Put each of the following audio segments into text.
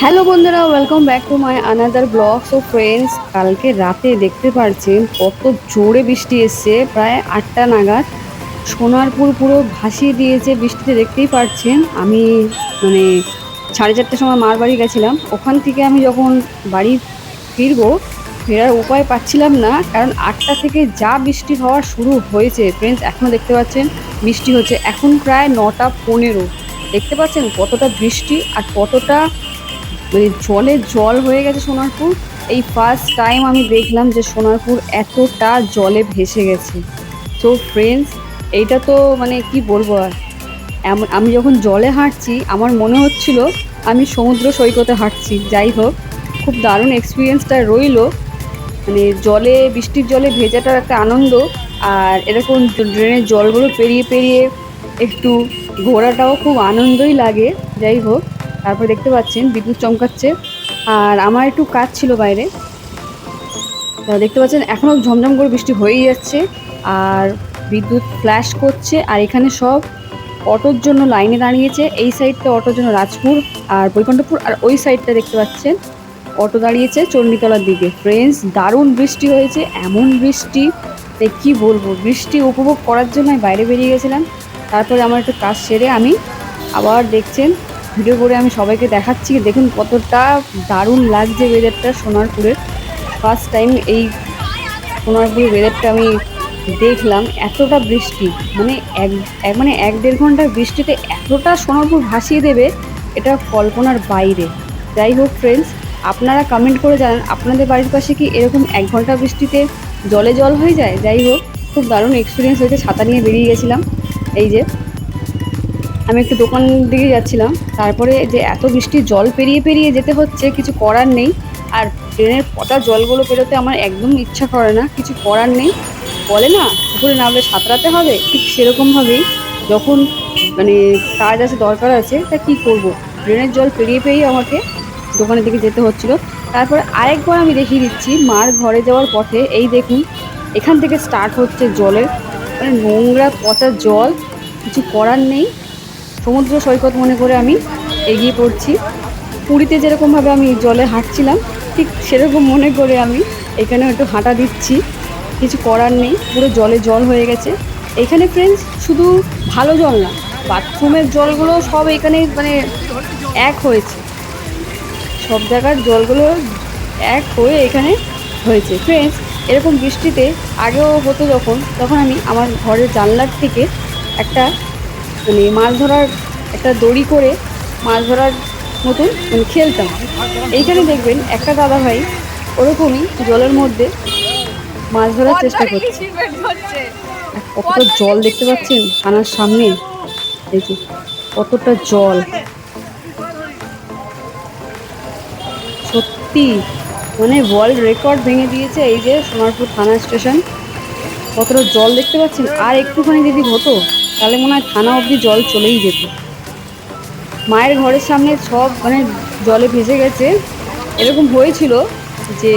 Hello বন্ধুরা, welcome back to my another blog. So friends, কালকে রাতে দেখতে পাচ্ছেন কত জোরে বৃষ্টি এসছে। প্রায় 8টা নাগাদ সোনারপুর পুরো ভাসিয়ে দিয়েছে বৃষ্টিতে, দেখতেই পাচ্ছেন। আমি মানে 4:30টার সময় মার বাড়ি গেছিলাম। ওখান থেকে আমি যখন বাড়ি ফিরবো, ফেরার উপায় পাচ্ছিলাম না, কারণ 8টা থেকে যা বৃষ্টি হওয়া শুরু হয়েছে ফ্রেন্ডস। এখনও দেখতে পাচ্ছেন বৃষ্টি হচ্ছে। এখন প্রায় 9টা 15। দেখতে পাচ্ছেন কতটা বৃষ্টি আর কতটা মানে জলে জল হয়ে গেছে সোনারপুর। এই ফার্স্ট টাইম আমি দেখলাম যে সোনারপুর এতটা জলে ভেসে গেছে। তো ফ্রেন্ডস, এইটা তো মানে কি বলবো আর। আমি যখন জলে হাঁটছি আমার মনে হচ্ছিল আমি সমুদ্র সৈকতে হাঁটছি। যাই হোক, খুব দারুণ এক্সপিরিয়েন্সটা রইলো। মানে জলে, বৃষ্টির জলে ভেজাটার একটা আনন্দ, আর এরকম ড্রেনের জলগুলো পেরিয়ে পেরিয়ে একটু ঘোরাটাও খুব আনন্দই লাগে। যাই হোক, তারপর দেখতে পাচ্ছেন বিদ্যুৎ চমকাচ্ছে, আর আমার একটু কাজ ছিল বাইরে। দেখতে পাচ্ছেন এখনও ঝমঝম করে বৃষ্টি হয়েই যাচ্ছে, আর বিদ্যুৎ ফ্ল্যাশ করছে। আর এখানে সব অটোর জন্য লাইনে দাঁড়িয়েছে। এই সাইডটা অটোর জন্য রাজপুর আর বৈকুণ্ঠপুর, আর ওই সাইডটা দেখতে পাচ্ছেন অটো দাঁড়িয়েছে চণ্ডীতলার দিকে। ফ্রেন্ডস, দারুণ বৃষ্টি হয়েছে। এমন বৃষ্টি তাই কি বলবো, বৃষ্টি উপভোগ করার জন্য আমি বাইরে বেরিয়ে গেছিলাম। তারপরে আমার একটু কাজ সেরে আমি আবার দেখছেন ভিডিও করে আমি সবাইকে দেখাচ্ছি। দেখুন কতটা দারুণ লাগছে ওয়েদারটা সোনারপুরের। ফার্স্ট টাইম এই সোনারপুরের ওয়েদারটা আমি দেখলাম। এতটা বৃষ্টি মানে মানে 1-1.5 ঘন্টার বৃষ্টিতে এতটা সোনারপুর ভাসিয়ে দেবে, এটা কল্পনার বাইরে। যাই হোক ফ্রেন্ডস, আপনারা কমেন্ট করে জানান আপনাদের বাড়ির পাশে কি এরকম 1 ঘন্টা বৃষ্টিতে জলে জল হয়ে যায়। যাই হোক, খুব দারুণ এক্সপিরিয়েন্স হয়েছে। ছাতা নিয়ে বেরিয়ে গেছিলাম। এই যে আমি একটু দোকান দিকে যাচ্ছিলাম, তারপরে যে এত বৃষ্টি, জল পেরিয়ে পেরিয়ে যেতে হচ্ছে, কিছু করার নেই। আর ট্রেনের পচা জলগুলো পেরোতে আমার একদম ইচ্ছা করে না, কিছু করার নেই। বলে না পুকুরে নামলে সাঁতরাতে হবে, ঠিক সেরকমভাবেই যখন মানে কাজ আছে, দরকার আছে, তা কী করবো, ড্রেনের জল পেরিয়ে পেরিয়ে আমাকে দোকানের দিকে যেতে হচ্ছিলো। তারপরে আরেকবার আমি দেখিয়ে দিচ্ছি মার ঘরে যাওয়ার পথে। এই দেখুন, এখান থেকে স্টার্ট হচ্ছে জলের মানে নোংরা পচা জল। কিছু করার নেই, সমুদ্র সৈকত মনে করে আমি এগিয়ে পড়ছি। পুরীতে যেরকমভাবে আমি জলে হাঁটছিলাম, ঠিক সেরকম মনে করে আমি এখানেও একটু হাঁটা দিচ্ছি। কিছু করার নেই, পুরো জলে জল হয়ে গেছে এখানে ফ্রেন্ডস। শুধু ভালো জল না, বাথরুমের জলগুলো সব এখানে মানে এক হয়েছে। সব জায়গার জলগুলো এক হয়ে এখানে হয়েছে ফ্রেন্ডস। এরকম বৃষ্টিতে আগেও হতো যখন, তখন আমি আমার ঘরের জানলার থেকে একটা মানে মাছ ধরার একটা দড়ি করে মাছ ধরার মতন মানে খেলতাম। এইখানে দেখবেন একটা দাদা ভাই ওরকমই জলের মধ্যে মাছ ধরার চেষ্টা করছে। আর কতটা জল দেখতে পাচ্ছেন থানার সামনে, এই যে কতটা জল। সত্যি মানে ওয়ার্ল্ড রেকর্ড ভেঙে দিয়েছে এই যে সোনারপুর থানা স্টেশন। কতটা জল দেখতে পাচ্ছেন। আর একটুখানি যদি হতো তাহলে মনে হয় থানা অবধি জল চলেই যেত। মায়ের ঘরের সামনে সব মানে জলে ভেসে গেছে। এরকম হয়েছিল যে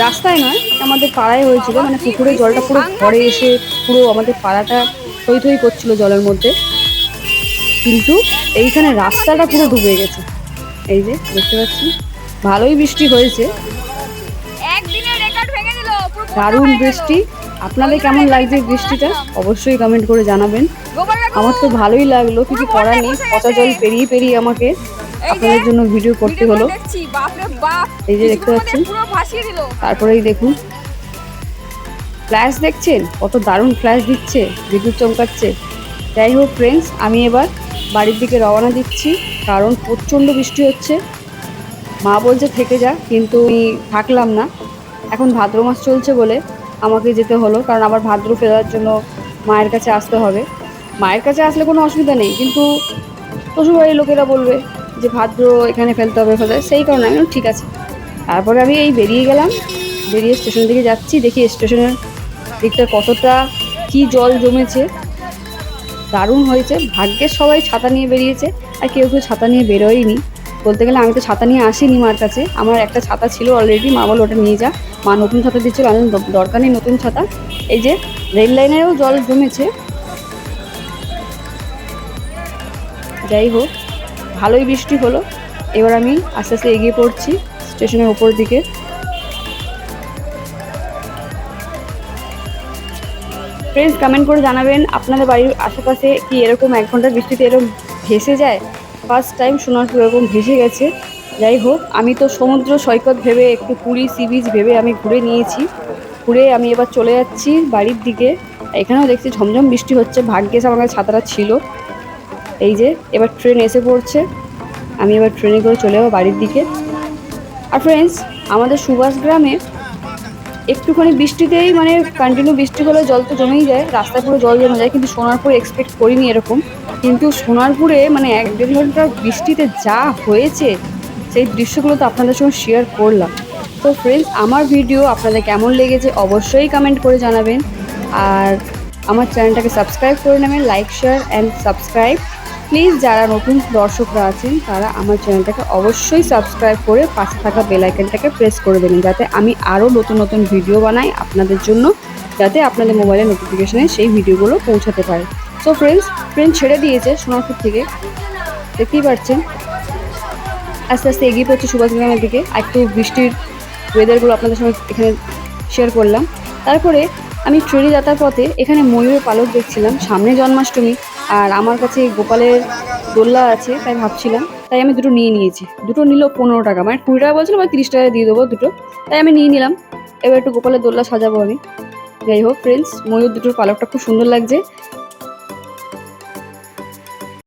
রাস্তায় নয়, আমাদের পাড়ায় হয়েছিল, মানে পুকুরে জলটা পুরো ঘরে এসে পুরো আমাদের পাড়াটা থই থই করছিল জলের মধ্যে। কিন্তু এইখানে রাস্তাটা পুরো ডুবে গেছে। এই যে দেখতে পাচ্ছি ভালোই বৃষ্টি হয়েছে, দারুণ বৃষ্টি। আপনাদের কেমন লাগছে বৃষ্টিটা অবশ্যই কমেন্ট করে জানাবেন। আমার তো ভালোই লাগলো, কিছু করার নেই, পচা জল পেরিয়ে পেরিয়ে আমাকে আপনাদের জন্য ভিডিও করতে হলো। এই যে দেখতে পাচ্ছেন, তারপরেই দেখুন ফ্ল্যাশ দেখছেন কত দারুণ ফ্ল্যাশ দিচ্ছে, বিদ্যুৎ চমকাচ্ছে। যাই হোক ফ্রেন্ডস, আমি এবার বাড়ির দিকে রওনা দিচ্ছি, কারণ প্রচণ্ড বৃষ্টি হচ্ছে। মা বলছে থেকে যা, কিন্তু আমি থাকলাম না। এখন ভাদ্র মাস চলছে বলে আমাকে যেতে হলো, কারণ আবার ভাদ্র ফেরার জন্য মায়ের কাছে আসতে হবে। মায়ের কাছে আসলে কোনো অসুবিধা নেই, কিন্তু শ্বশুরবাড়ির লোকেরা বলবে যে ভাদ্র এখানে ফেলতে হবে ফেলে, সেই কারণে আমি ঠিক আছে। তারপরে আমি এই বেরিয়ে গেলাম, বেরিয়ে স্টেশনের দিকে যাচ্ছি। দেখি স্টেশনের দিকটা কতটা কি জল জমেছে। দারুণ হয়েছে, ভাগ্যের সবাই ছাতা নিয়ে বেরিয়েছে, আর কেউ কেউ ছাতা নিয়ে বেরোয়নি। বলতে গেলে আমি তো ছাতা নিয়ে আসিনি মার কাছে, আমার একটা ছাতা ছিল অলরেডি, মা বলো ওটা নিয়ে যা। মা নতুন ছাতা দিচ্ছিল, আমি দরকার নেই নতুন ছাতা। এই যে রেল লাইনেও জল জমেছে। যাই হোক, ভালোই বৃষ্টি হলো। এবার আমি আস্তে আস্তে এগিয়ে পড়ছি স্টেশনের ওপর দিকে। ফ্রেন্ডস, কমেন্ট করে জানাবেন আপনাদের বাড়ির আশেপাশে কি এরকম 1 ঘন্টার বৃষ্টিতে এরকম ভেসে যায়। ফার্স্ট টাইম সোনারপুর এরকম ভেসে গেছে। যাই হোক, আমি তো সমুদ্র সৈকত ভেবে, একটু পুরী সি বিচ ভেবে আমি ঘুরে নিয়েছি। ঘুরে আমি এবার চলে যাচ্ছি বাড়ির দিকে। এখানেও দেখছি ঝমঝম বৃষ্টি হচ্ছে, ভাগ্যেস আমার কাছে ছাতাটা ছিল। এই যে এবার ট্রেন এসে পড়ছে, আমি এবার ট্রেনে করে চলে যাবো বাড়ির দিকে। আর ফ্রেন্ডস, আমাদের সুভাষ গ্রামে একটুখানি বৃষ্টিতেই মানে কন্টিনিউ বৃষ্টি হলে জল তো জমেই যায়, রাস্তায় পুরো জল জমে যায়। কিন্তু সোনারপুরে এক্সপেক্ট করিনি এরকম। কিন্তু সোনারপুরে মানে 1-1.5 ঘন্টার বৃষ্টিতে যা হয়েছে, সেই দৃশ্যগুলো তো আপনাদের সঙ্গে শেয়ার করলাম। তো ফ্রেন্ডস, আমার ভিডিও আপনাদের কেমন লেগেছে অবশ্যই কমেন্ট করে জানাবেন। আর আমার চ্যানেলটাকে সাবস্ক্রাইব করে নেবেন, like share and subscribe. Please যারা নতুন দর্শকরা আছেন তারা আমার চ্যানেলটাকে অবশ্যই সাবস্ক্রাইব করে পাশে থাকা বেল আইকনটাকে প্রেস করে দেবেন, যাতে আমি আরও নতুন নতুন ভিডিও বানাই আপনাদের জন্য, যাতে আপনাদের মোবাইলে নোটিফিকেশানে সেই ভিডিওগুলো পৌঁছাতে পারে। সো ফ্রেন্ডস, ট্রেন ছেড়ে দিয়েছে সোনারপুর থেকে, দেখতেই পাচ্ছেন। আস্তে আস্তে এগিয়ে পড়ছে সুভাষগ্রামের দিকে। আর একটু বৃষ্টির ওয়েদারগুলো আপনাদের সঙ্গে এখানে শেয়ার করলাম। তারপরে আমি ট্রেনে যাতার পথে এখানে ময়ূরের পালক দেখছিলাম, সামনে জন্মাষ্টমী, আর আমার কাছে গোপালের দোল্লা আছে, তাই ভাবছিলাম, তাই আমি দুটো নিয়ে নিয়েছি। দুটো নিল 15 টাকা, মানে 20 টাকা বলছিল, বা 30 টাকায় দিয়ে দেবো দুটো, তাই আমি নিয়ে নিলাম। এবার একটু গোপালের দোল্লা সাজাবো আমি। যাই হোক ফ্রেন্ডস, ময়ূর দুটোর পালকটা খুব সুন্দর লাগছে।